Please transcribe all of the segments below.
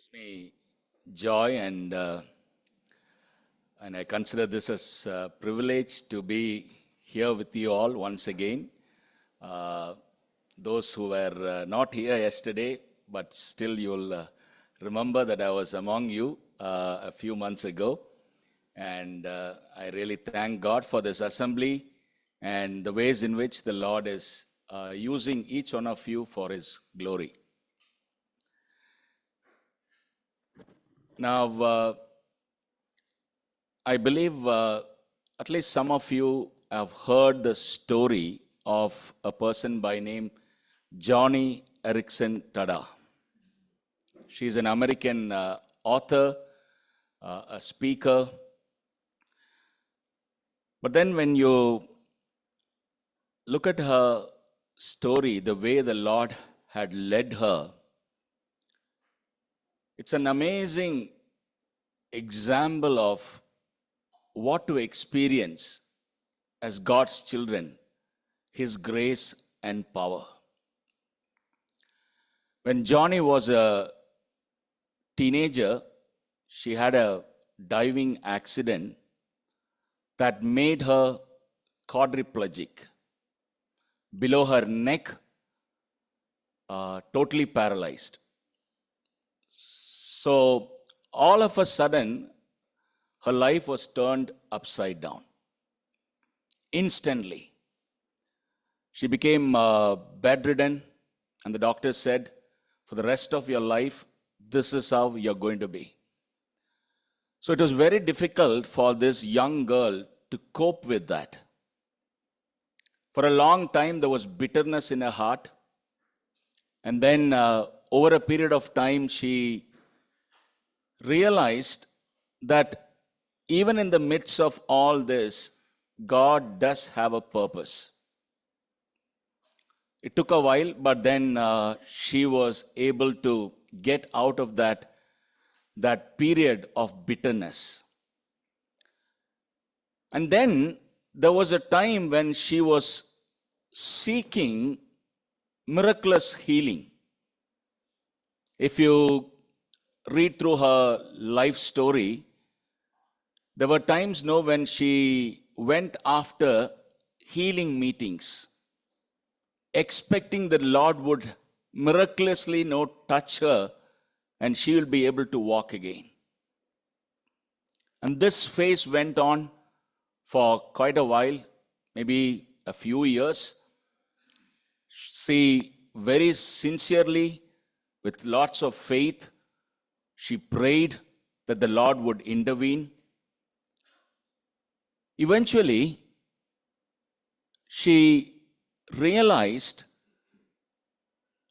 Gives me joy and I consider this as a privilege to be here with you all once again. Those who were not here yesterday, but still you'll remember that I was among you a few months ago. And I really thank God for this assembly and the ways in which the Lord is using each one of you for His glory. Now, I believe at least some of you have heard the story of a person by name Johnny Erickson Tada. She's an American author, a speaker. But then when you look at her story, the way the Lord had led her, it's an amazing example of what to experience as God's children, His grace and power. When Johnny was a teenager, she had a diving accident that made her quadriplegic. Below her neck, totally paralyzed. So all of a sudden, her life was turned upside down. Instantly. She became bedridden, and the doctor said, for the rest of your life, this is how you're going to be. So it was very difficult for this young girl to cope with that. For a long time, there was bitterness in her heart. And then over a period of time, she realized that even in the midst of all this, God does have a purpose. It took a while, but then she was able to get out of that period of bitterness. And then there was a time when she was seeking miraculous healing. If you read through her life story, there were times when she went after healing meetings, expecting that the Lord would miraculously touch her and she will be able to walk again. And this phase went on for quite a while, maybe a few years. She very sincerely, with lots of faith, she prayed that the Lord would intervene. Eventually, she realized,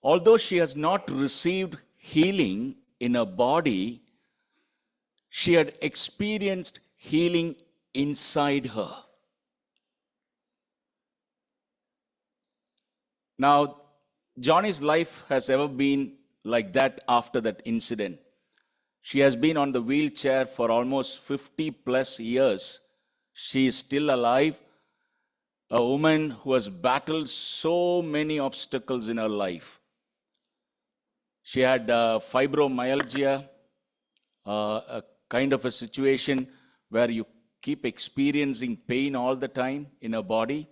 although she has not received healing in her body, she had experienced healing inside her. Now, Johnny's life has ever been like that after that incident. She has been on the wheelchair for almost 50 plus years. She is still alive. A woman who has battled so many obstacles in her life. She had fibromyalgia, a kind of a situation where you keep experiencing pain all the time in her body.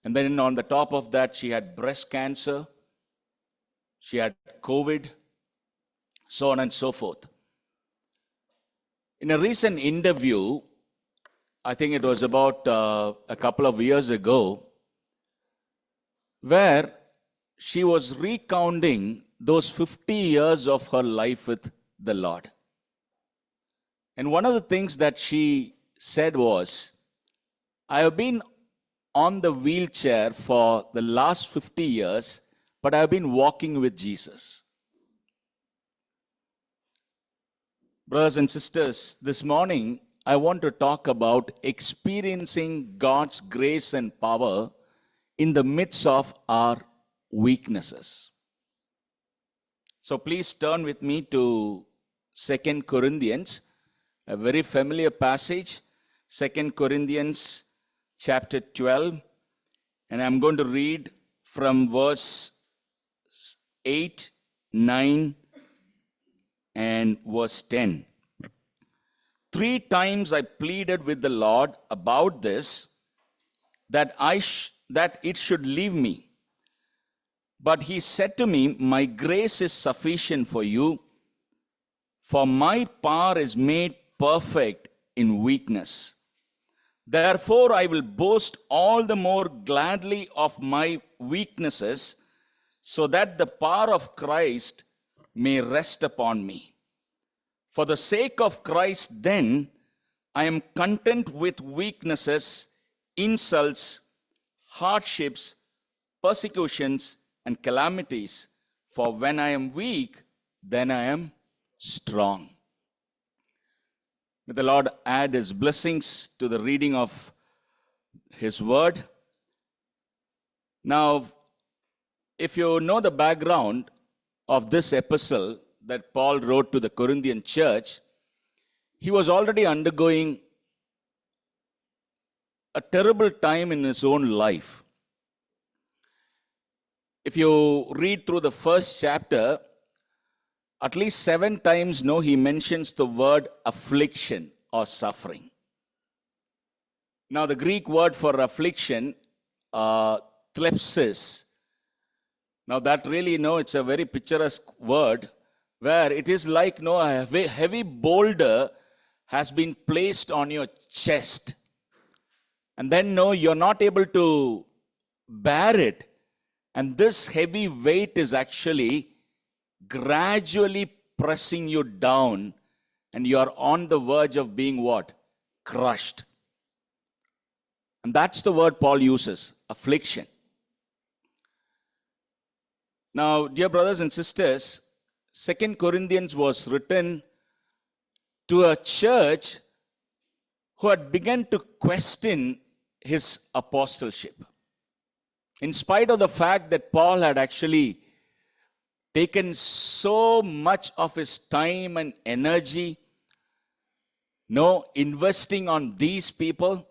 And then on the top of that, she had breast cancer. She had COVID, so on and so forth. In a recent interview, I think it was about a couple of years ago, where she was recounting those 50 years of her life with the Lord. And one of the things that she said was, I have been on the wheelchair for the last 50 years, but I have been walking with Jesus. Brothers and sisters, this morning, I want to talk about experiencing God's grace and power in the midst of our weaknesses. So please turn with me to 2 Corinthians, a very familiar passage, 2 Corinthians chapter 12, and I'm going to read from verse 8, 9, and verse 10. 3 times I pleaded with the Lord about this, that that it should leave me. But he said to me, my grace is sufficient for you, for my power is made perfect in weakness. Therefore, I will boast all the more gladly of my weaknesses, so that the power of Christ may rest upon me. For the sake of Christ, then, I am content with weaknesses, insults, hardships, persecutions, and calamities. For when I am weak, then I am strong. May the Lord add his blessings to the reading of his word. Now, if you know the background of this epistle that Paul wrote to the Corinthian church, he was already undergoing a terrible time in his own life. If you read through the first chapter, at least 7 times, he mentions the word affliction or suffering. Now, the Greek word for affliction, thlipsis. Now, that really, it's a very picturesque word, where it is like, a heavy boulder has been placed on your chest. And then, you're not able to bear it. And this heavy weight is actually gradually pressing you down, and you are on the verge of being what? Crushed. And that's the word Paul uses, affliction. Now, dear brothers and sisters, 2 Corinthians was written to a church who had begun to question his apostleship. In spite of the fact that Paul had actually taken so much of his time and energy, investing on these people,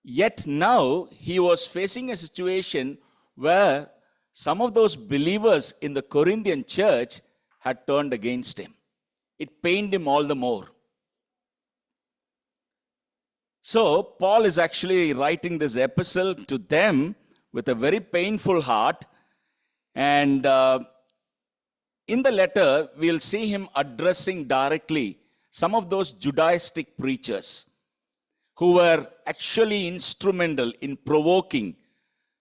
yet now he was facing a situation where some of those believers in the Corinthian church had turned against him. It pained him all the more. So, Paul is actually writing this epistle to them with a very painful heart. And in the letter, we'll see him addressing directly some of those Judaistic preachers who were actually instrumental in provoking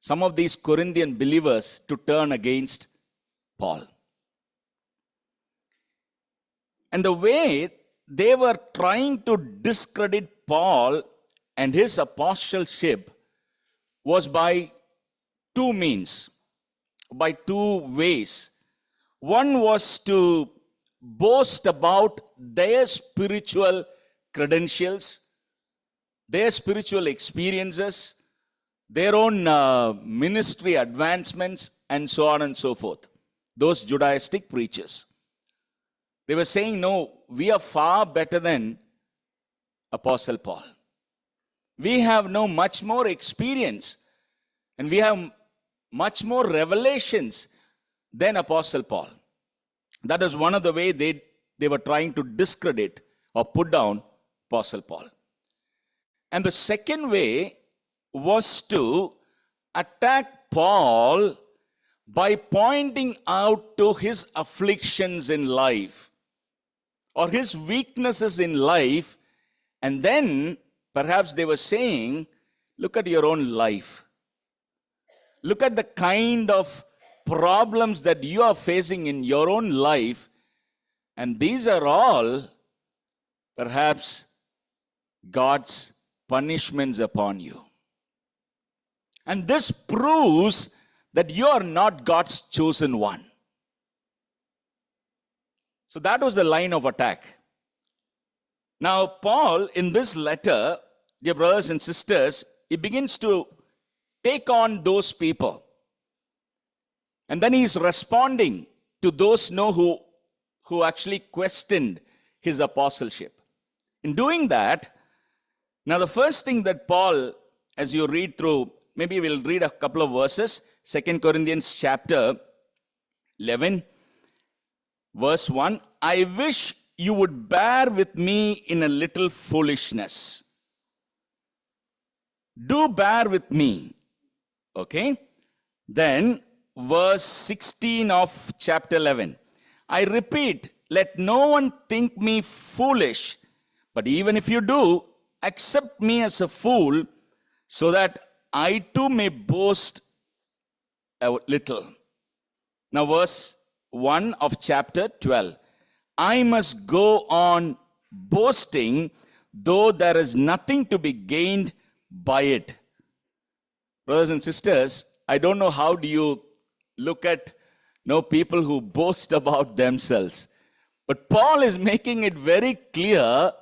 some of these Corinthian believers to turn against Paul. And the way they were trying to discredit Paul and his apostleship was by 2 means, by 2 ways. One was to boast about their spiritual credentials, their spiritual experiences, their own ministry advancements, and so on and so forth. Those Judaistic preachers. They were saying, no, we are far better than Apostle Paul. We have much more experience, and we have much more revelations than Apostle Paul. That is one of the ways they were trying to discredit or put down Apostle Paul. And the second way was to attack Paul by pointing out to his afflictions in life or his weaknesses in life, and then perhaps they were saying, look at your own life. Look at the kind of problems that you are facing in your own life, and these are all perhaps God's punishments upon you. And this proves that you are not God's chosen one. So that was the line of attack. Now, Paul, in this letter, dear brothers and sisters, he begins to take on those people. And then he's responding to those who actually questioned his apostleship. In doing that, now the first thing that Paul, as you read through, maybe we'll read a couple of verses. 2 Corinthians chapter 11, verse 1. I wish you would bear with me in a little foolishness. Do bear with me. Okay. Then verse 16 of chapter 11. I repeat, let no one think me foolish, but even if you do, accept me as a fool, so that I too may boast a little. Now verse 1 of chapter 12. I must go on boasting, though there is nothing to be gained by it. Brothers and sisters, I don't know how do you look at people who boast about themselves. But Paul is making it very clear.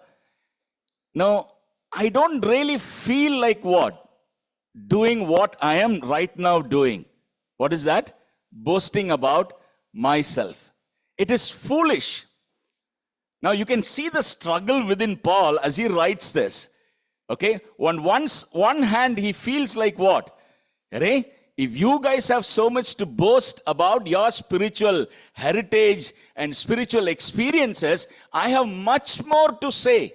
No, I don't really feel like what? Doing what I am right now doing. What is that? Boasting about myself. It is foolish. Now you can see the struggle within Paul as he writes this. Okay, on one hand he feels like what? Hey, if you guys have so much to boast about your spiritual heritage and spiritual experiences, I have much more to say.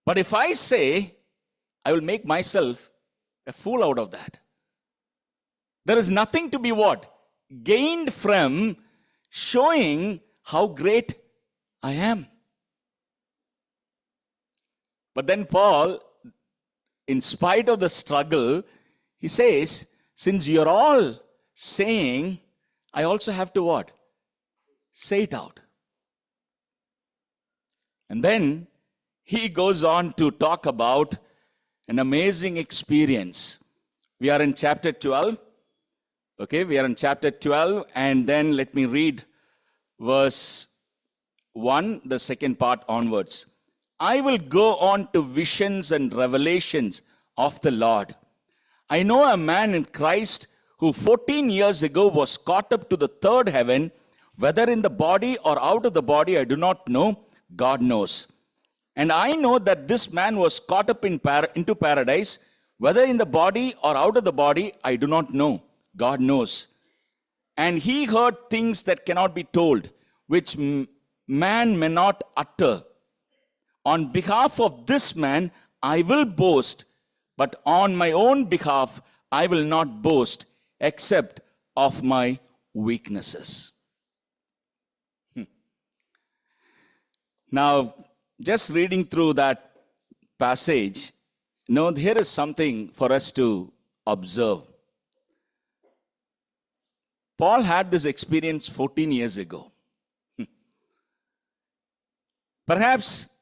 But if I say, I will make myself a fool out of that. There is nothing to be what? Gained from showing how great I am. But then Paul, in spite of the struggle, he says, since you're all saying, I also have to what? Say it out. And then he goes on to talk about an amazing experience. We are in chapter 12. Okay, we are in chapter 12, and then let me read verse 1, the second part onwards. I will go on to visions and revelations of the Lord. I know a man in Christ who 14 years ago was caught up to the third heaven, whether in the body or out of the body, I do not know. God knows. And I know that this man was caught up into paradise, whether in the body or out of the body, I do not know. God knows. And he heard things that cannot be told, which man may not utter. On behalf of this man, I will boast, but on my own behalf, I will not boast, except of my weaknesses. Now, just reading through that passage, here is something for us to observe. Paul had this experience 14 years ago. Perhaps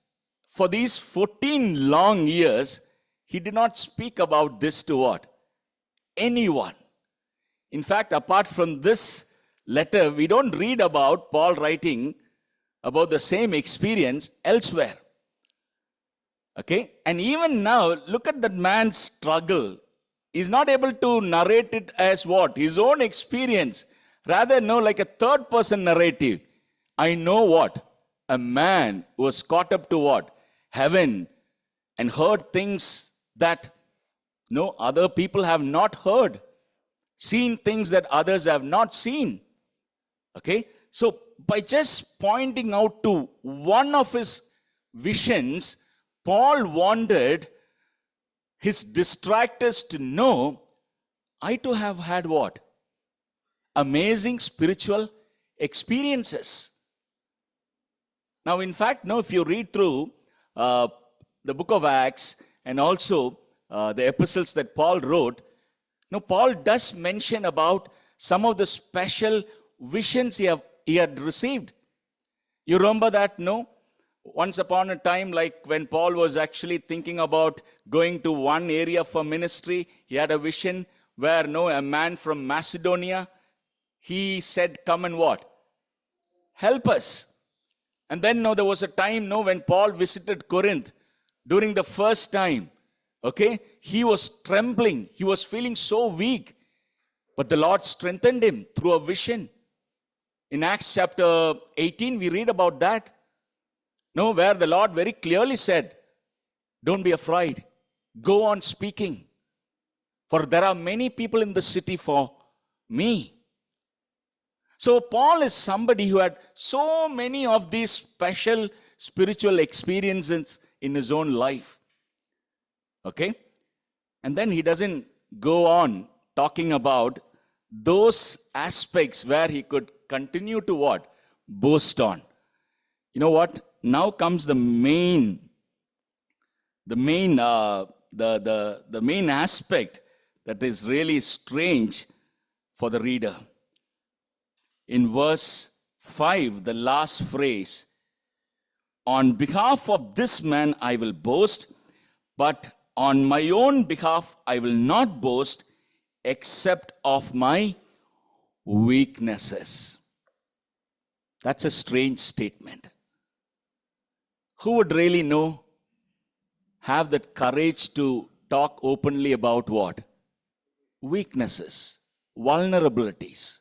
for these 14 long years, he did not speak about this to what? Anyone. In fact, apart from this letter, we don't read about Paul writing about the same experience elsewhere. Okay? And even now, look at that man's struggle. He's not able to narrate it as what? His own experience. Rather, like a third person narrative. I know what? A man was caught up to what? Heaven, and heard things that no other people have not heard. Seen things that others have not seen. Okay? So, by just pointing out to one of his visions, Paul wanted his distractors to know, I too have had what? Amazing spiritual experiences. Now, in fact, if you read through the book of Acts and also the epistles that Paul wrote, Paul does mention about some of the special visions he had received. You remember that, Once upon a time, like when Paul was actually thinking about going to one area for ministry, he had a vision where, a man from Macedonia, he said, come and what? Help us. And then, there was a time, when Paul visited Corinth during the first time, okay, he was trembling. He was feeling so weak. But the Lord strengthened him through a vision. In Acts chapter 18, we read about that. Where the Lord very clearly said, don't be afraid. Go on speaking. For there are many people in the city for me. So Paul is somebody who had so many of these special spiritual experiences in his own life. Okay? And then he doesn't go on talking about those aspects where he could continue to what? Boast on. You know what? Now comes the main aspect that is really strange for the reader. In verse 5, the last phrase, on behalf of this man I will boast, but on my own behalf I will not boast except of my weaknesses. That's a strange statement. Who would really know, have that courage to talk openly about what? Weaknesses, vulnerabilities.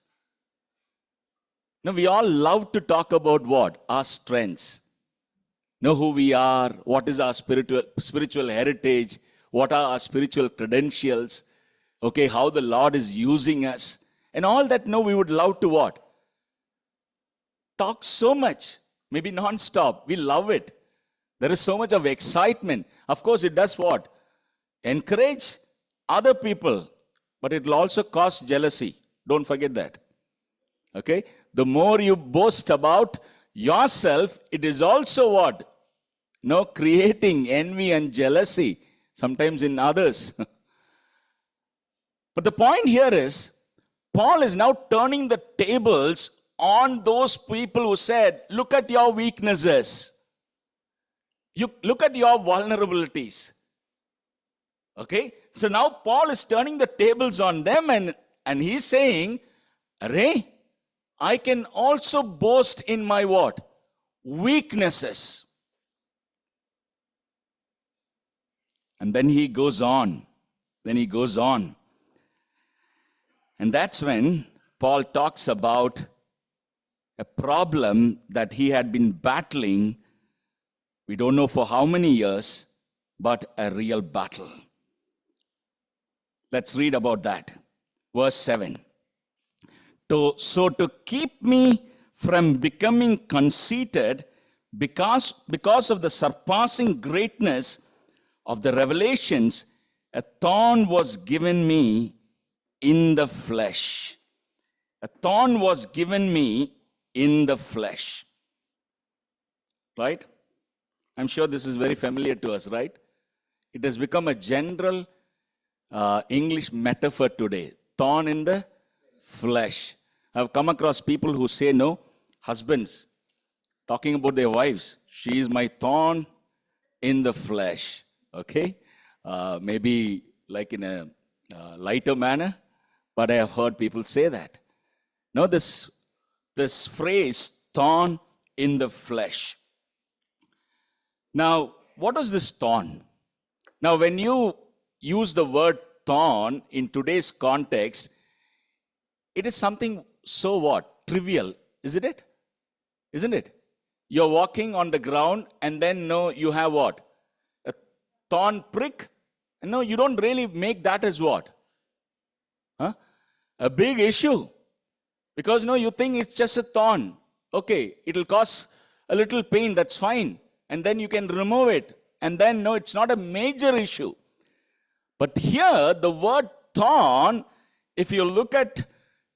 Now, we all love to talk about what? Our strengths. Know who we are, what is our spiritual heritage, what are our spiritual credentials, okay, how the Lord is using us. And all that, no, we would love to what? Talk so much, maybe non-stop. We love it. There is so much of excitement. Of course, it does what? Encourage other people, but it will also cause jealousy. Don't forget that. Okay? The more you boast about yourself, it is also what? No, creating envy and jealousy, sometimes in others. But the point here is, Paul is now turning the tables on those people who said, look at your weaknesses. You look at your vulnerabilities. Okay? So now Paul is turning the tables on them and he's saying, Array, I can also boast in my what? Weaknesses. And then he goes on. And that's when Paul talks about a problem that he had been battling, we don't know for how many years, but a real battle. Let's read about that. Verse 7. So to keep me from becoming conceited because of the surpassing greatness of the revelations, a thorn was given me in the flesh. A thorn was given me in the flesh. Right? I'm sure this is very familiar to us, right? It has become a general English metaphor today. Thorn in the flesh. I've come across people who say, no, husbands, talking about their wives, she is my thorn in the flesh. Okay? Maybe like in a lighter manner, but I have heard people say that. No, this phrase, thorn in the flesh. Now, what is this thorn? Now, when you use the word thorn in today's context, it is something so what? Trivial, isn't it? Isn't it? You're walking on the ground and then no, you have what? A thorn prick. And no, you don't really make that as what? Huh? A big issue. Because no, you think it's just a thorn. Okay, it'll cause a little pain, that's fine. And then you can remove it. And then no, it's not a major issue. But here, the word thorn, if you look at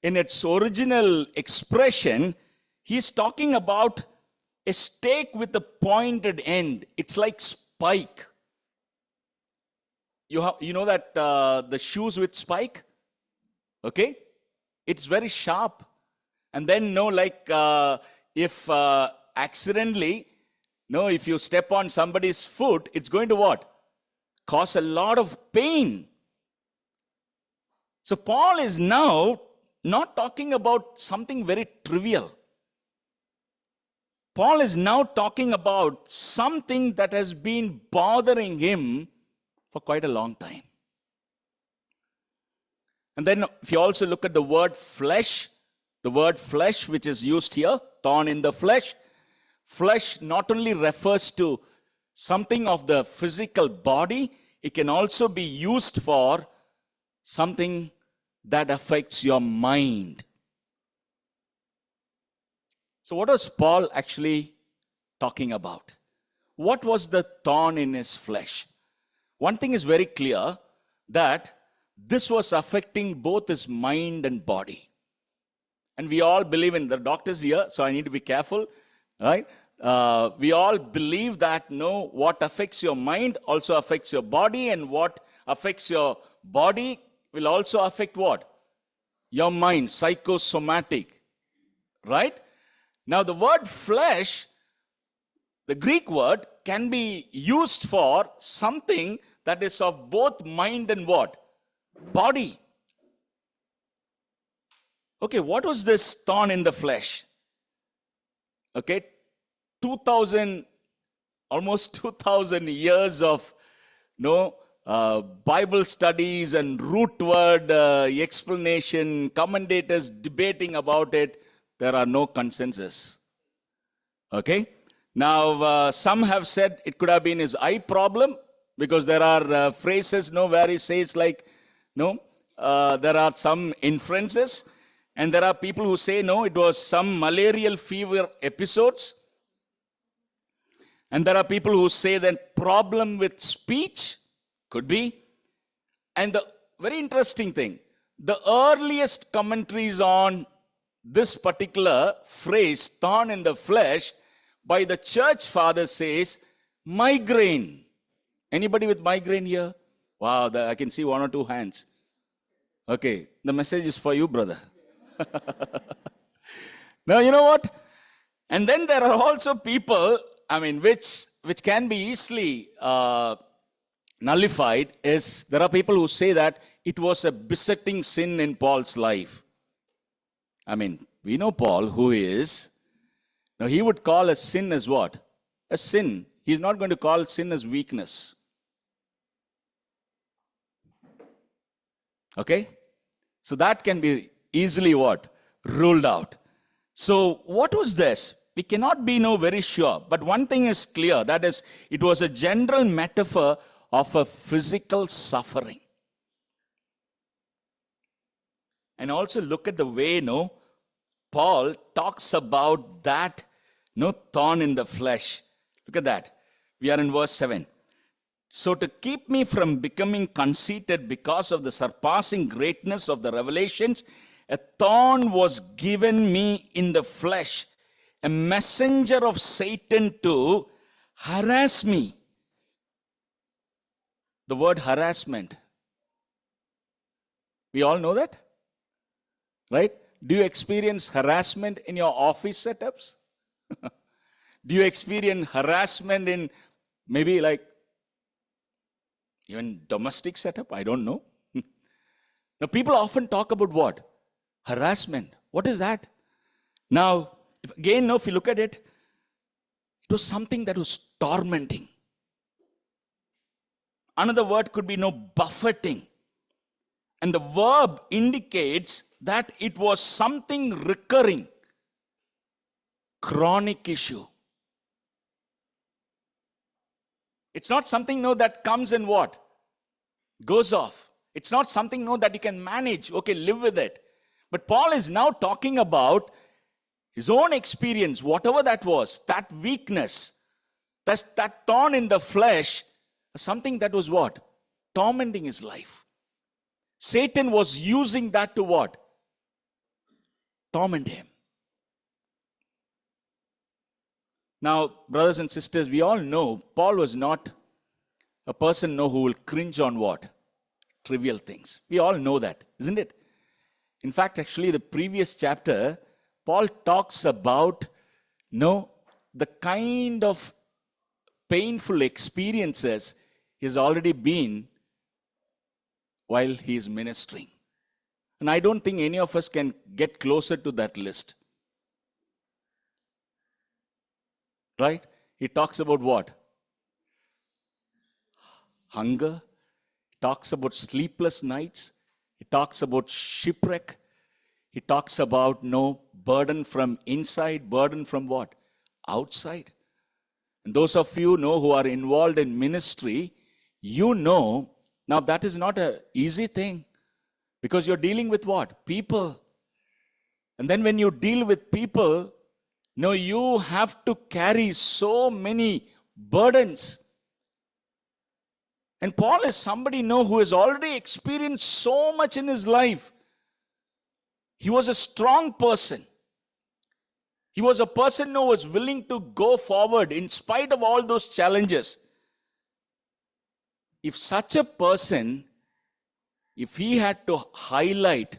in its original expression, he's talking about a stake with a pointed end. It's like spike. You know that the shoes with spike? Okay? It's very sharp. And then, no, like if accidentally, no, if you step on somebody's foot, it's going to what? Cause a lot of pain. So Paul is now not talking about something very trivial. Paul is now talking about something that has been bothering him for quite a long time. And then if you also look at the word flesh which is used here, thorn in the flesh, flesh not only refers to something of the physical body, it can also be used for something that affects your mind. So what was Paul actually talking about? What was the thorn in his flesh? One thing is very clear, that this was affecting both his mind and body. And we all believe in the doctors here, so I need to be careful, right? We all believe that no, what affects your mind also affects your body, and what affects your body will also affect what? Your mind, psychosomatic, right? Now the word flesh, the Greek word, can be used for something that is of both mind and what? Body. Okay, what was this thorn in the flesh? Okay, 2000, almost 2000 years of Bible studies and root word explanation, commentators debating about it. There are no consensus. Okay, now some have said it could have been his eye problem, because there are phrases where he says like, there are some inferences. And there are people who say, no, it was some malarial fever episodes. And there are people who say that problem with speech, could be. And the very interesting thing, the earliest commentaries on this particular phrase, thorn in the flesh, by the church father says, migraine. Anybody with migraine here? Wow, I can see one or two hands. Okay, the message is for you, brother. Now, you know what? And then there are also people, which can be easily nullified, is there are people who say that it was a besetting sin in Paul's life. We know Paul, who is. Now, he would call a sin as what? A sin. He's not going to call sin as weakness. Okay? So that can be easily what? Ruled out. So what was this? We cannot be very sure. But one thing is clear. That is, it was a general metaphor of a physical suffering. And also look at the way, Paul talks about that, thorn in the flesh. Look at that. We are in verse 7. So to keep me from becoming conceited because of the surpassing greatness of the revelations, a thorn was given me in the flesh, a messenger of Satan to harass me. The word harassment. We all know that, right? Do you experience harassment in your office setups? Do you experience harassment in maybe like even domestic setup? I don't know. Now people often talk about what? Harassment. What is that? Now, if you look at it, it was something that was tormenting. Another word could be buffeting. And the verb indicates that it was something recurring, chronic issue. It's not something that comes and what? Goes off. It's not something that you can manage. Okay, live with it. But Paul is now talking about his own experience, whatever that was, that weakness, that thorn in the flesh, something that was what? Tormenting his life. Satan was using that to what? Torment him. Now, brothers and sisters, we all know Paul was not a person who will cringe on what? Trivial things. We all know that, isn't it? In fact, actually, the previous chapter, Paul talks about the kind of painful experiences he's already been while he is ministering. And I don't think any of us can get closer to that list. Right? He talks about what? Hunger. He talks about sleepless nights. He talks about shipwreck. He talks about burden from inside, burden from what? Outside. And those of you who are involved in ministry, now that is not an easy thing, because you're dealing with what? People. And then when you deal with people, No, you have to carry so many burdens. And Paul is somebody, no, who has already experienced so much in his life. He was a strong person. He was a person who was willing to go forward in spite of all those challenges. If such a person, if he had to highlight,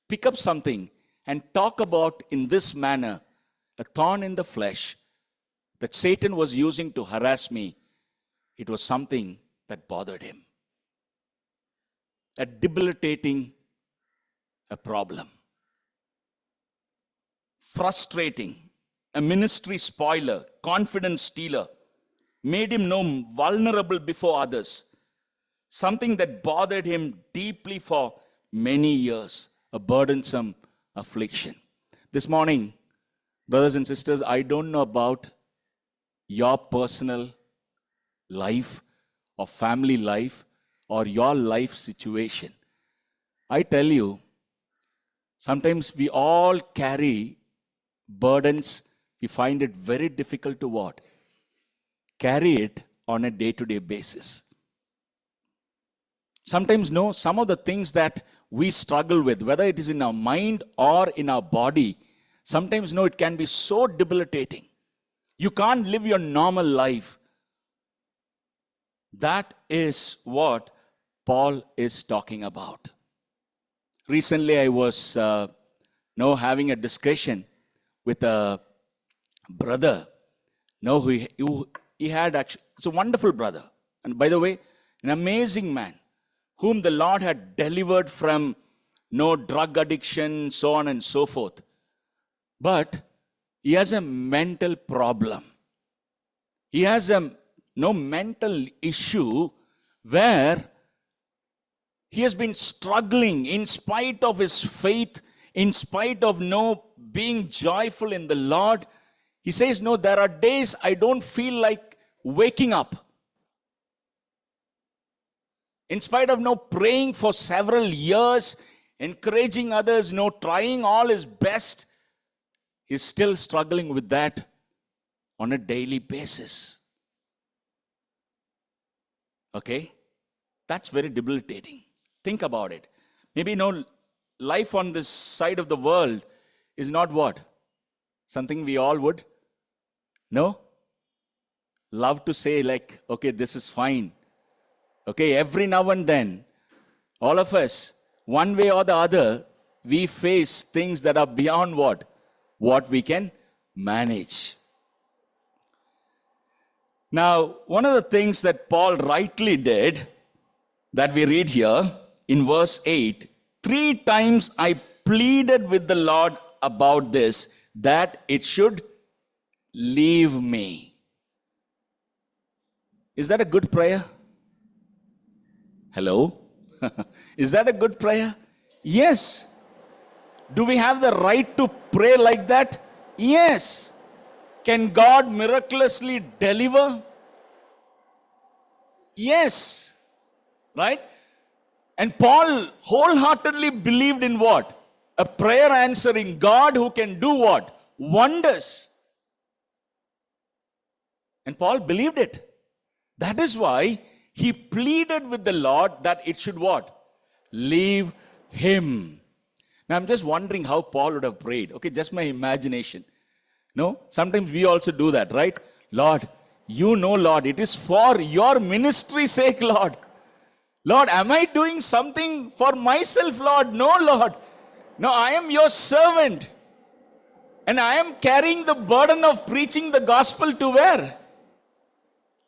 pick up something and talk about in this manner, a thorn in the flesh that Satan was using to harass me, it was something that bothered him. A debilitating a problem. Frustrating, a ministry spoiler, confidence stealer, made him no vulnerable before others. Something that bothered him deeply for many years, a burdensome affliction. This morning, brothers and sisters, I don't know about your personal life or family life or your life situation. I tell you, sometimes we all carry burdens. We find it very difficult to what? Carry it on a day-to-day basis. Sometimes, no, some of the things that we struggle with, whether it is in our mind or in our body, sometimes, no, it can be so debilitating. You can't live your normal life. That is what Paul is talking about. Recently, I was having a discussion with a brother. He had actually, it's a wonderful brother. And by the way, an amazing man whom the Lord had delivered from drug addiction, so on and so forth. But he has a mental problem. He has a mental issue where he has been struggling in spite of his faith, in spite of being joyful in the Lord. He says, there are days I don't feel like waking up. In spite of praying for several years, encouraging others, trying all his best, he's still struggling with that on a daily basis. Okay? That's very debilitating. Think about it. Maybe life on this side of the world is not what? Something we all would love to say like, okay, this is fine. Okay, every now and then, all of us, one way or the other, we face things that are beyond what? What we can manage. Now, one of the things that Paul rightly did, that we read here in verse 8, 3 times I pleaded with the Lord about this, that it should leave me. Is that a good prayer? Hello? Is that a good prayer? Yes. Do we have the right to pray like that? Yes. Can God miraculously deliver? Yes. Right? And Paul wholeheartedly believed in what? A prayer answering God who can do what? Wonders. And Paul believed it. That is why he pleaded with the Lord that it should what? Leave him. Now I'm just wondering how Paul would have prayed. Okay, just my imagination. Sometimes we also do that, right? Lord, Lord, it is for your ministry's sake, Lord. Lord, am I doing something for myself, Lord? No, Lord. No, I am your servant. And I am carrying the burden of preaching the gospel to where?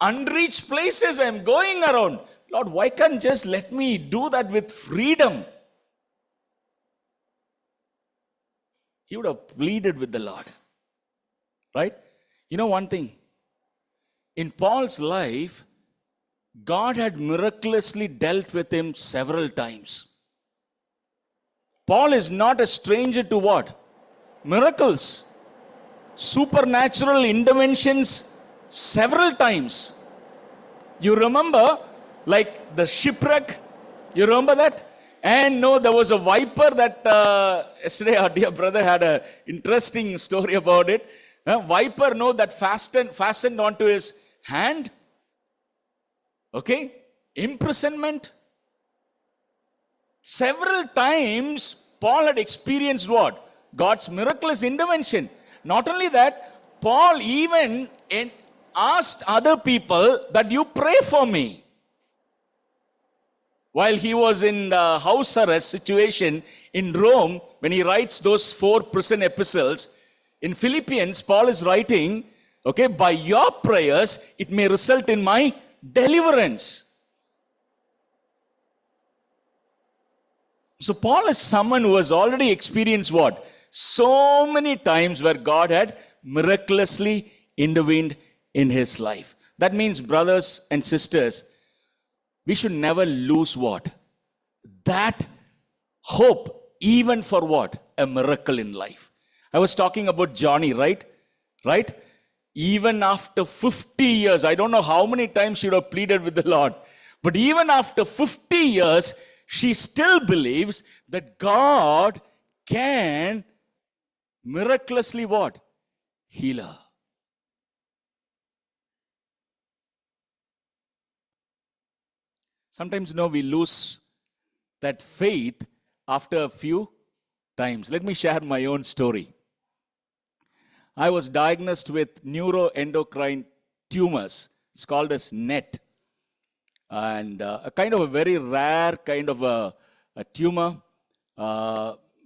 Unreached places I am going around. Lord, why can't just let me do that with freedom? He would have pleaded with the Lord. Right? One thing. In Paul's life, God had miraculously dealt with him several times. Paul is not a stranger to what? Miracles. Supernatural interventions several times. You remember, like the shipwreck? You remember that? And there was a viper that yesterday our dear brother had an interesting story about it. A viper, no, that fastened onto his hand. Okay? Imprisonment. Several times, Paul had experienced what? God's miraculous intervention. Not only that, Paul even asked other people that you pray for me. While he was in the house arrest situation in Rome, when he writes those 4 prison epistles, in Philippians, Paul is writing, okay, by your prayers, it may result in my deliverance. So Paul is someone who has already experienced what? So many times where God had miraculously intervened in his life. That means, brothers and sisters, we should never lose what? That hope, even for what? A miracle in life. I was talking about Johnny, right? Right? Even after 50 years, I don't know how many times she would have pleaded with the Lord, but even after 50 years, she still believes that God can miraculously what? Heal her. Sometimes, we lose that faith after a few times. Let me share my own story. I was diagnosed with neuroendocrine tumors. It's called as NET. And a kind of a very rare kind of a tumor.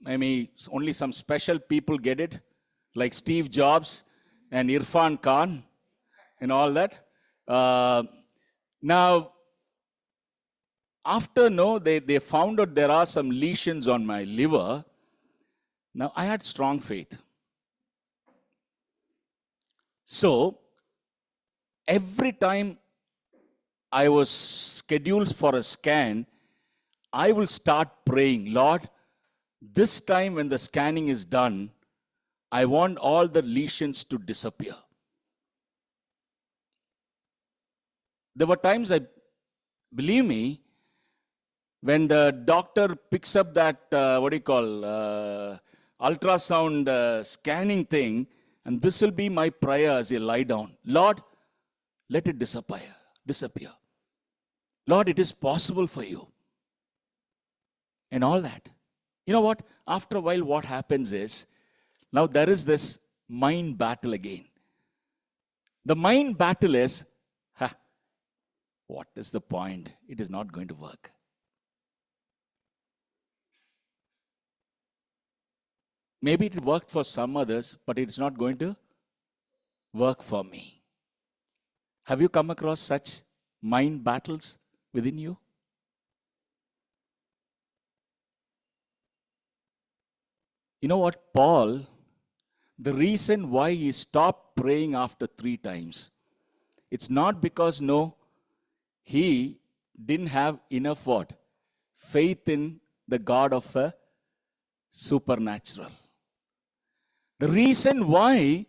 Maybe only some special people get it, like Steve Jobs and Irfan Khan and all that. Now, after they found out there are some lesions on my liver. Now, I had strong faith. So, every time I was scheduled for a scan, I will start praying, Lord, this time when the scanning is done, I want all the lesions to disappear. There were times, believe me, when the doctor picks up that, ultrasound scanning thing, and this will be my prayer as you lie down. Lord, let it disappear. Lord, it is possible for you. And all that. You know what? After a while, what happens is, now there is this mind battle again. The mind battle is, what is the point? It is not going to work. Maybe it worked for some others, but it's not going to work for me. Have you come across such mind battles within you? You know what? Paul, the reason why he stopped praying after 3 times, it's not because, he didn't have enough what? Faith in the God of a supernatural. The reason why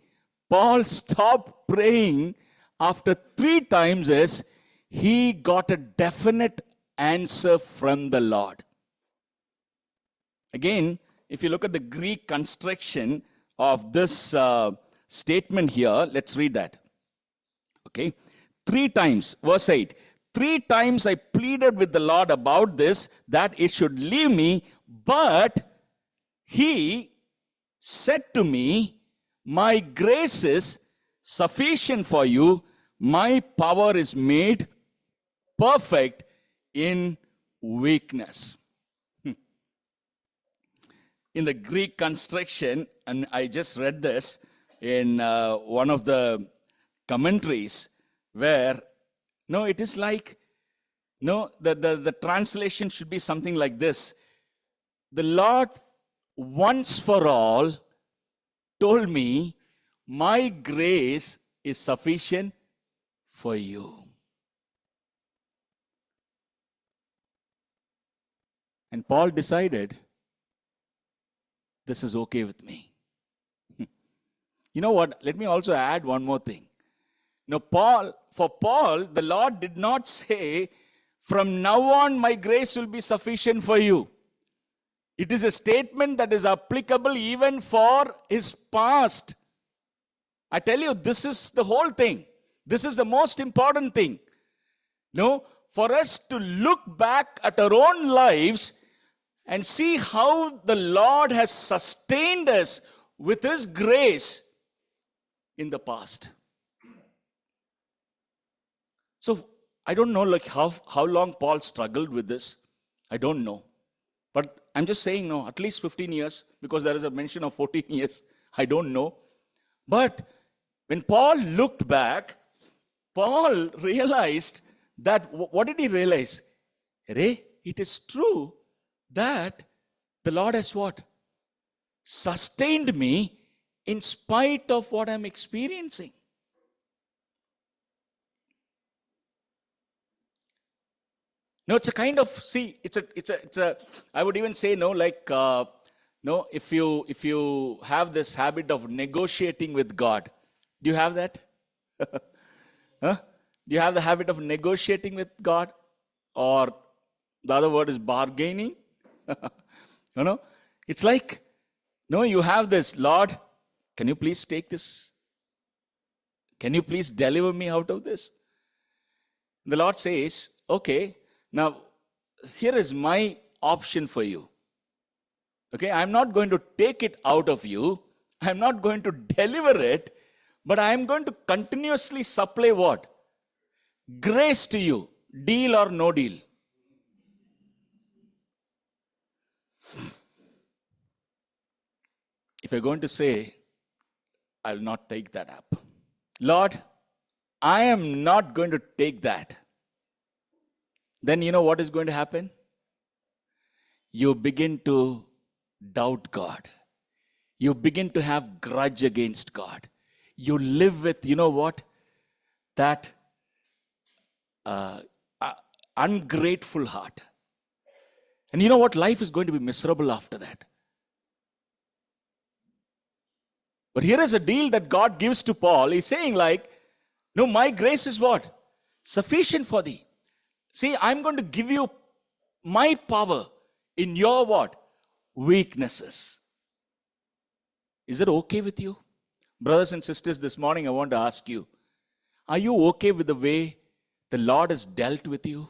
Paul stopped praying after 3 times is he got a definite answer from the Lord. Again, if you look at the Greek construction of this statement here, let's read that. Okay. 3 times, verse 8. 3 times I pleaded with the Lord about this, that it should leave me, but he said to me, my grace is sufficient for you. My power is made perfect in weakness. In the Greek construction, and I just read this in one of the commentaries, where, it is like, the translation should be something like this. The Lord once for all told me, my grace is sufficient for you. And Paul decided, this is okay with me. You know what? Let me also add one more thing. Now, for Paul, the Lord did not say, from now on, my grace will be sufficient for you. It is a statement that is applicable even for his past. I tell you, this is the whole thing. This is the most important thing. No, for us to look back at our own lives and see how the Lord has sustained us with His grace in the past. So I don't know like how long Paul struggled with this. I don't know. But I'm just saying, no, at least 15 years, because there is a mention of 14 years. I don't know. But when Paul looked back, Paul realized that, what did he realize? Hey, it is true that the Lord has what? Sustained me in spite of what I'm experiencing. No, it's a kind of, see, it's a, I would even say, no, like, no, if you have this habit of negotiating with God, do you have that? Huh? Do you have the habit of negotiating with God? Or the other word is bargaining? You know, it's like, no, you have this, Lord, can you please take this? Can you please deliver me out of this? The Lord says, okay, now here is my option for you. Okay, I'm not going to take it out of you. I'm not going to deliver it, but I'm going to continuously supply what? Grace to you, deal or no deal. If you're going to say, I'll not take that up. Lord, I am not going to take that. Then you know what is going to happen? You begin to doubt God. You begin to have grudge against God. You live with, you know what? That ungrateful heart. And you know what? Life is going to be miserable after that. But here is a deal that God gives to Paul. He's saying like, no, my grace is what? Sufficient for thee. See, I'm going to give you my power in your what? Weaknesses. Is it okay with you? Brothers and sisters, this morning I want to ask you, are you okay with the way the Lord has dealt with you?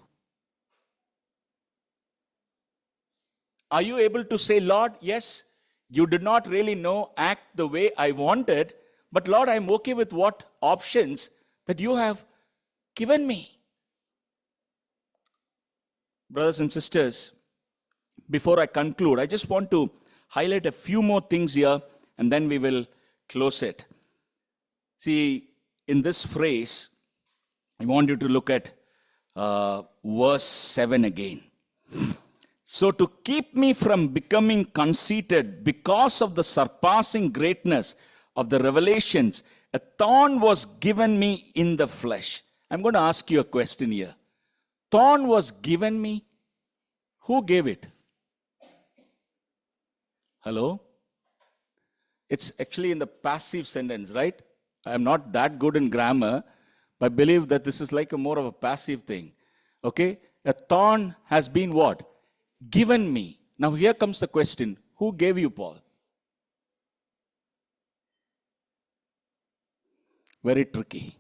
Are you able to say, Lord, yes, you did not really act the way I wanted, but Lord, I'm okay with what options that you have given me. Brothers and sisters, before I conclude, I just want to highlight a few more things here and then we will close it. See, in this phrase, I want you to look at verse 7 again. So to keep me from becoming conceited because of the surpassing greatness of the revelations, a thorn was given me in the flesh. I'm going to ask you a question here. Thorn was given me. Who gave it? Hello? It's actually in the passive sentence, right? I'm not that good in grammar, but I believe that this is like a more of a passive thing. Okay? A thorn has been what? Given me. Now here comes the question. Who gave you, Paul? Very tricky.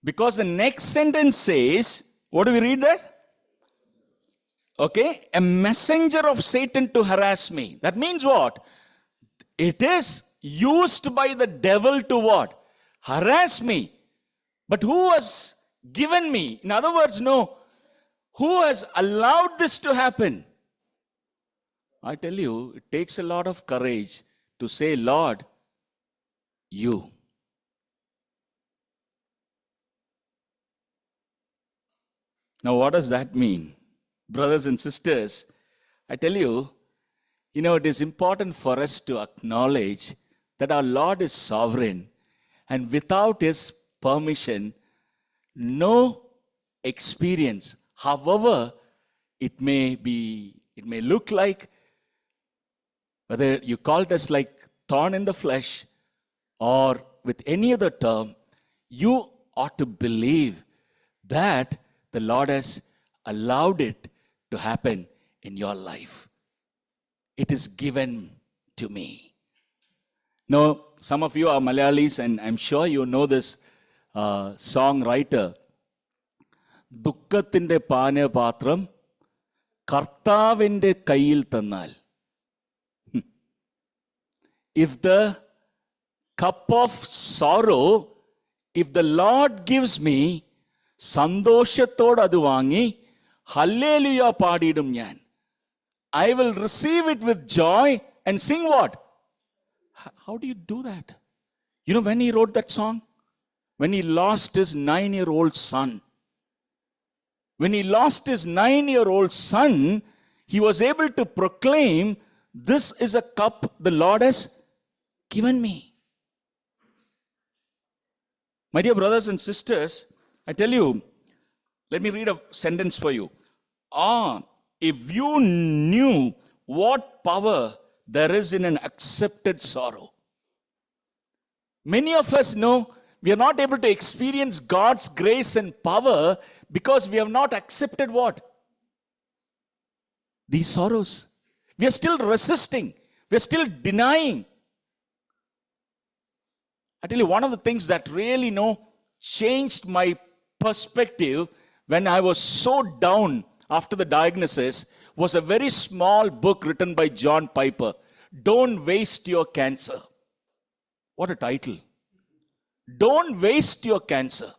Because the next sentence says, what do we read there? Okay, a messenger of Satan to harass me. That means what? It is used by the devil to what? Harass me. But who has given me? In other words, no. Who has allowed this to happen? I tell you, it takes a lot of courage to say, Lord, you. Now, what does that mean? Brothers and sisters, I tell you, it is important for us to acknowledge that our Lord is sovereign, and without His permission, no experience, however it may look like, whether you call it as like thorn in the flesh or with any other term, you ought to believe that the Lord has allowed it to happen in your life. It is given to me. Now, some of you are Malayalis, and I'm sure you know this songwriter. ദുഃഖത്തിൻ്റെ പാനപാത്രം കർത്താവിൻ്റെ കയ്യിൽ തന്നാൽ. If the cup of sorrow, if the Lord gives me, സന്തോഷത്തോടെ അത് വാങ്ങി hallelujah പാടിയിടും ഞാൻ. I will receive it with joy and sing what? How do you do that? You know when he wrote that song? When he lost his 9-year-old son. When he lost his 9-year-old son, he was able to proclaim, this is a cup the Lord has given me. My dear brothers and sisters, I tell you, let me read a sentence for you. If you knew what power there is in an accepted sorrow. Many of us know we are not able to experience God's grace and power because we have not accepted what? These sorrows. We are still resisting. We are still denying. I tell you, one of the things that really changed my perspective when I was so down after the diagnosis was a very small book written by John Piper. Don't waste your cancer. What a title. Don't waste your cancer.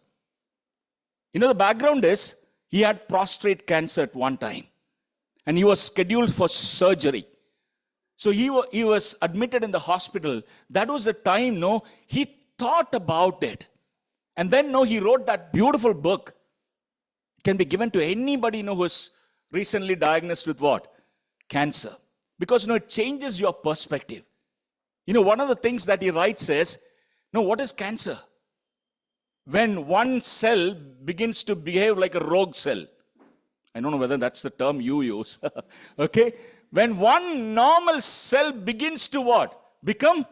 You know, the background is he had prostate cancer at one time and he was scheduled for surgery. So he was admitted in the hospital. That was the time, he thought about it. And then, he wrote that beautiful book. It can be given to anybody, who is recently diagnosed with what? Cancer. Because, it changes your perspective. One of the things that he writes is, what is cancer? When one cell begins to behave like a rogue cell. I don't know whether that's the term you use. Okay? When one normal cell begins to what? Become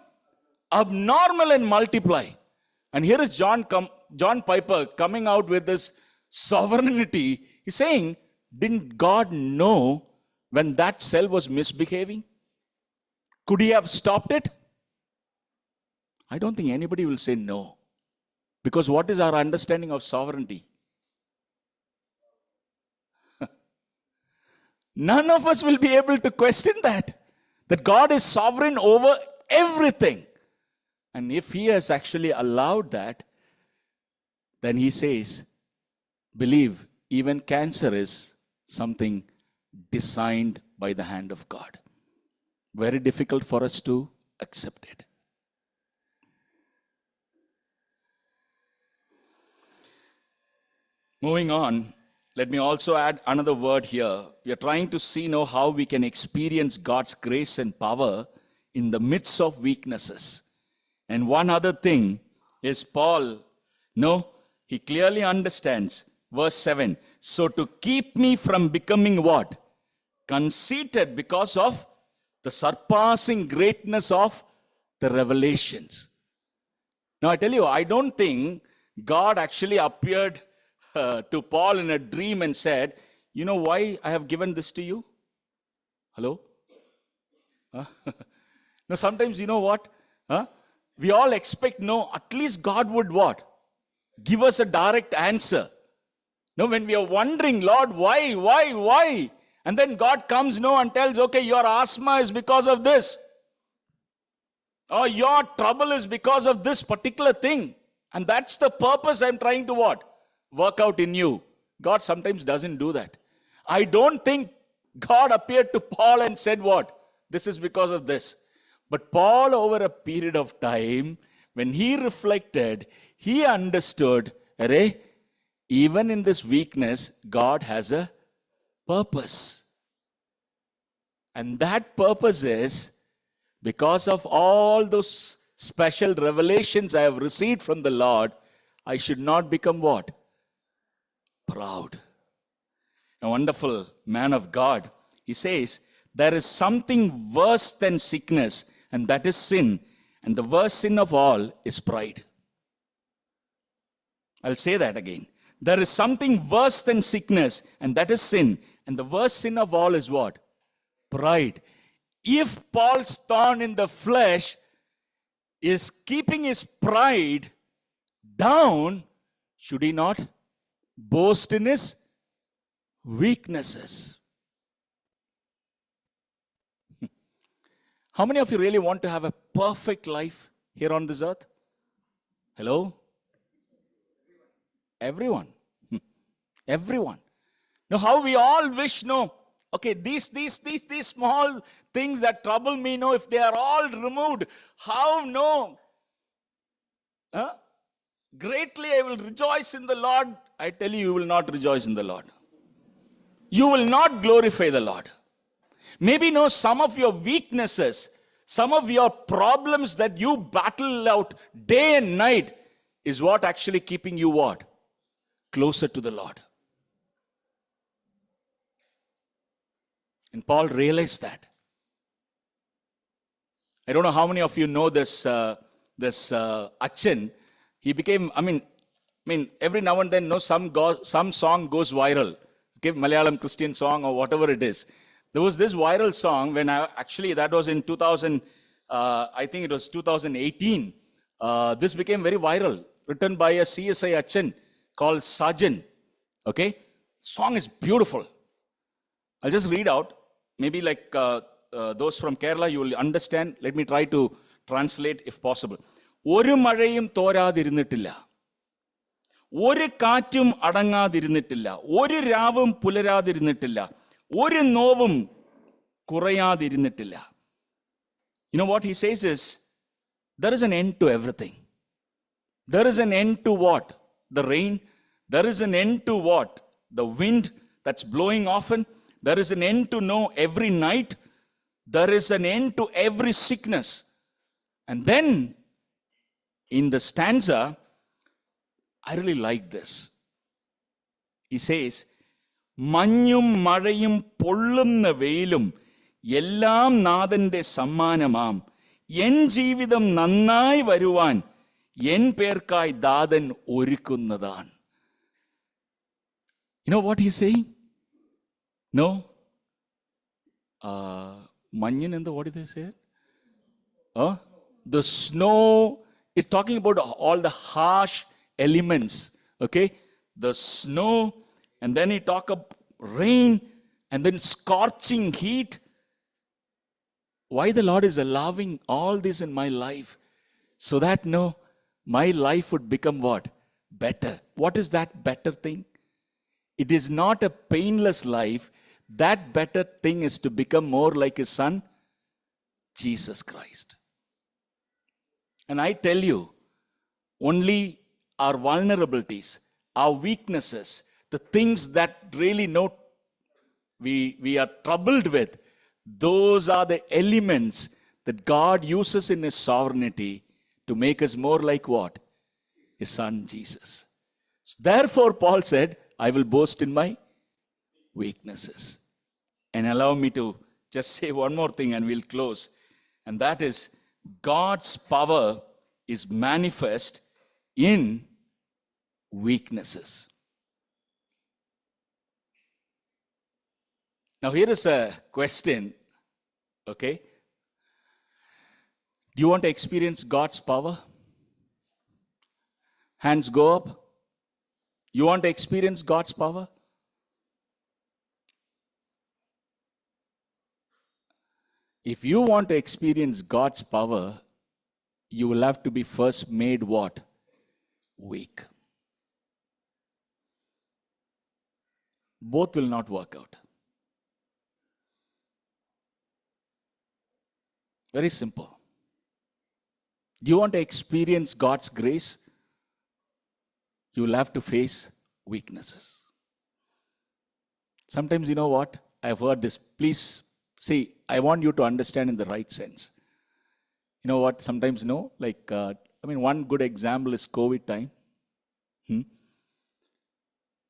abnormal and multiply. And here is John Piper coming out with this sovereignty. He's saying, didn't God know when that cell was misbehaving? Could he have stopped it? I don't think anybody will say no. Because what is our understanding of sovereignty? None of us will be able to question that. That God is sovereign over everything. And if he has actually allowed that, then he says, believe, even cancer is something designed by the hand of God. Very difficult for us to accept it. Moving on, let me also add another word here. We are trying to see now how we can experience God's grace and power in the midst of weaknesses. And one other thing is Paul, he clearly understands. Verse 7. So to keep me from becoming what? Conceited because of the surpassing greatness of the revelations. Now I tell you, I don't think God actually appeared to Paul in a dream and said, you know why I have given this to you? Hello? Now sometimes, you know what? We all expect, at least God would what? Give us a direct answer. When we are wondering, Lord, why? And then God comes, and tells, okay, your asthma is because of this. Or your trouble is because of this particular thing. And that's the purpose I'm trying to what? Work out in you. God sometimes doesn't do that. I don't think God appeared to Paul and said what? This is because of this. But Paul, over a period of time, when he reflected, he understood, even in this weakness, God has a purpose. And that purpose is, because of all those special revelations I have received from the Lord, I should not become what? Proud. A wonderful man of God. He says, there is something worse than sickness, and that is sin. And the worst sin of all is pride. I'll say that again. There is something worse than sickness, and that is sin. And the worst sin of all is what? Pride. If Paul's thorn in the flesh is keeping his pride down, should he not boast in his weaknesses? How many of you really want to have a perfect life here on this earth? Hello? Everyone. Everyone. Now, how we all wish, no, okay, these small things that trouble me, no, if they are all removed, how, no, greatly I will rejoice in the Lord. I tell you, you will not rejoice in the Lord. You will not glorify the Lord. Maybe, no, some of your weaknesses, some of your problems that you battle out day and night is what actually keeping you what? Closer to the Lord. And Paul realized that. I don't know how many of you know this Achin. He became, I mean, every now and then, no, some song goes viral. Okay, Malayalam Christian song or whatever it is. There was this viral song when that was in 2000, I think it was 2018. This became very viral, written by a CSI Achin called Sajan. Okay, song is beautiful. I'll just read out. Maybe like those from Kerala, you will understand. Let me try to translate if possible. ഒരു മഴയും തോരാതിരുന്നിട്ടില്ല, ഒരു കാറ്റും അടങ്ങാതിരുന്നിട്ടില്ല, ഒരു രാവും പുലരാതിരുന്നിട്ടില്ല, ഒരു നോവും കുറയാതിരുന്നിട്ടില്ല. You know what he says is, there is an end to everything. There is an end to what? The rain. There is an end to what? The wind that's blowing often. There is an end to know every night. There is an end to every sickness. And then, in the stanza, I really like this. He says, മഞ്ഞും മഴയും പൊള്ളുന്ന വെയിലും എല്ലാം നാഥന്റെ സമ്മാനമാം, N ജീവിതം നന്നായി വരുവാൻ N പേർക്കായി ദാതൻ ഒരുക്കുന്നതാണ്. You know what he's saying? No? Manyan and what did they say? The snow, it's talking about all the harsh elements. Okay? The snow, and then he talk of rain, and then scorching heat. Why the Lord is allowing all this in my life? So that, no, my life would become what? Better. What is that better thing? It is not a painless life. That better thing is to become more like his son, Jesus Christ. And I tell you, only our vulnerabilities, our weaknesses, the things that really we are troubled with, those are the elements that God uses in his sovereignty to make us more like what? His son Jesus. Therefore, Paul said, I will boast in my weaknesses. And allow me to just say one more thing and we'll close. And that is, God's power is manifest in weaknesses. Now here is a question, okay? Do you want to experience God's power? Hands go up. You want to experience God's power? If you want to experience God's power, you will have to be first made what? Weak. Both will not work out. Very simple. Do you want to experience God's grace? You will have to face weaknesses. Sometimes, you know what? I've heard this. Please, see, I want you to understand in the right sense. You know what? Sometimes, no, like, one good example is COVID time.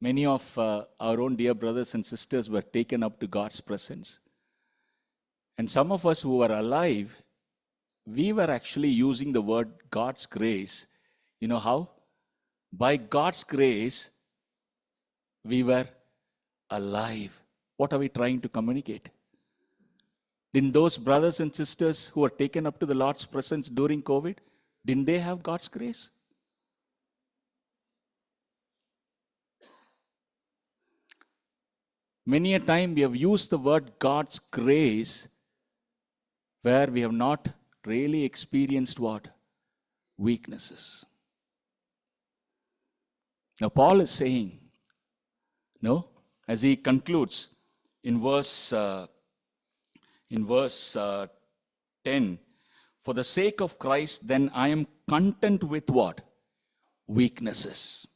Many of our own dear brothers and sisters were taken up to God's presence. And some of us who were alive, we were actually using the word God's grace. You know how? By God's grace, we were alive. What are we trying to communicate? Didn't those brothers and sisters who were taken up to the Lord's presence during COVID, Didn't they have God's grace? Many a time we have used the word God's grace where we have not really experienced what? Weaknesses. Now Paul is saying, no, as he concludes in verse 10, for the sake of Christ, then I am content with what? Weaknesses,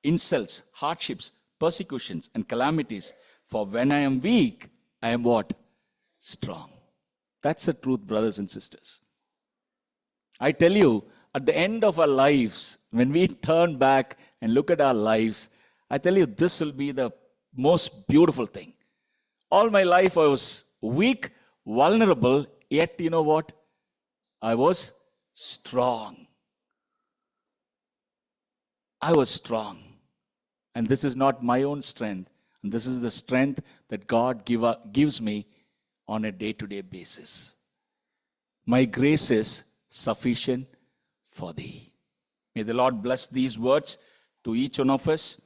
insults, hardships, persecutions, and calamities. For when I am weak, I am what? Strong. That's the truth, brothers and sisters. I tell you, at the end of our lives, when we turn back and look at our lives, I tell you, this will be the most beautiful thing. All my life I was weak, vulnerable, yet you know what? I was strong. I was strong. And this is not my own strength. And this is the strength that God gives me on a day-to-day basis. My grace is sufficient for thee. May the Lord bless these words to each one of us.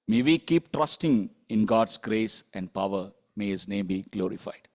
May we keep trusting in God's grace and power. May His name be glorified.